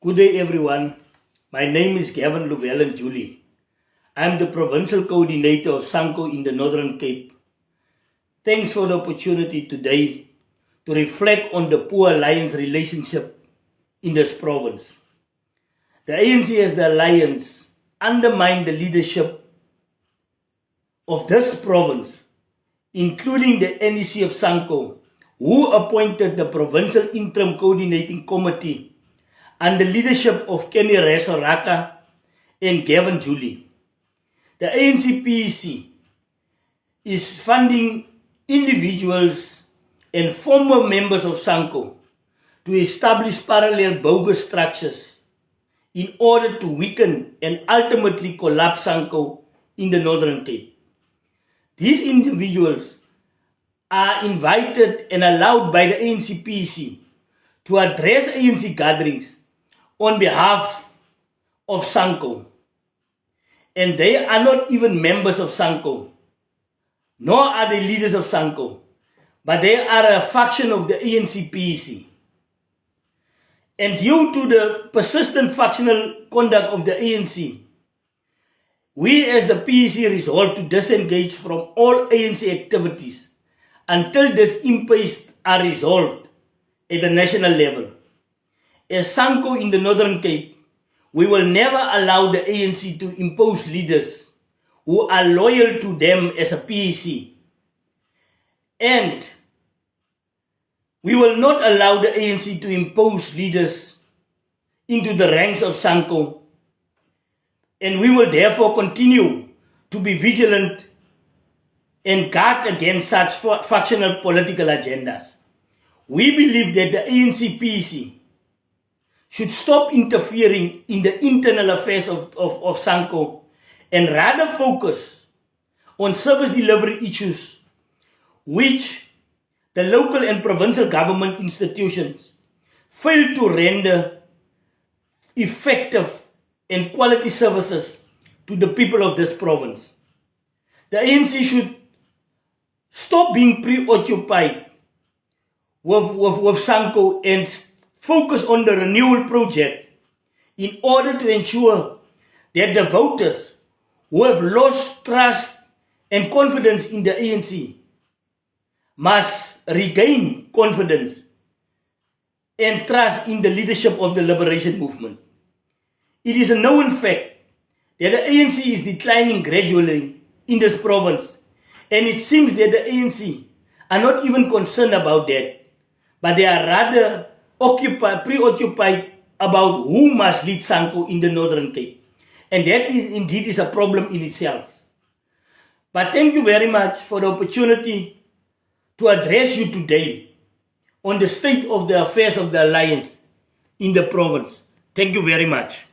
Good day, everyone. My name is Gavin Llewellyn Julie. I am the Provincial Coordinator of SANCO in the Northern Cape. Thanks for the opportunity today to reflect on the poor alliance relationship in this province. The ANC as the alliance undermined the leadership of this province, including the NEC of SANCO, who appointed the Provincial Interim Coordinating Committee under the leadership of Kenny Resoraka and Gavin Julie. The ANC PEC is funding individuals and former members of SANCO to establish parallel bogus structures in order to weaken and ultimately collapse SANCO in the Northern Cape. These individuals are invited and allowed by the ANC PEC to address ANC gatherings on behalf of SANCO, and they are not even members of SANCO, nor are they leaders of SANCO, but they are a faction of the ANC PEC. And due to the persistent factional conduct of the ANC, we as the PEC resolve to disengage from all ANC activities until this impasse are resolved at the national level. As SANCO in the Northern Cape, we will never allow the ANC to impose leaders who are loyal to them as a PEC. And we will not allow the ANC to impose leaders into the ranks of SANCO. And we will therefore continue to be vigilant and guard against such factional political agendas. We believe that the ANC PEC should stop interfering in the internal affairs of SANCO and rather focus on service delivery issues which the local and provincial government institutions fail to render effective and quality services to the people of this province. The ANC should stop being preoccupied with SANCO and focus on the renewal project in order to ensure that the voters who have lost trust and confidence in the ANC must regain confidence and trust in the leadership of the liberation movement. It is a known fact that the ANC is declining gradually in this province, and it seems that the ANC are not even concerned about that, but they are rather preoccupied about who must lead SANCO in the Northern Cape. And that is indeed a problem in itself. But thank you very much for the opportunity to address you today on the state of the affairs of the alliance in the province. Thank you very much.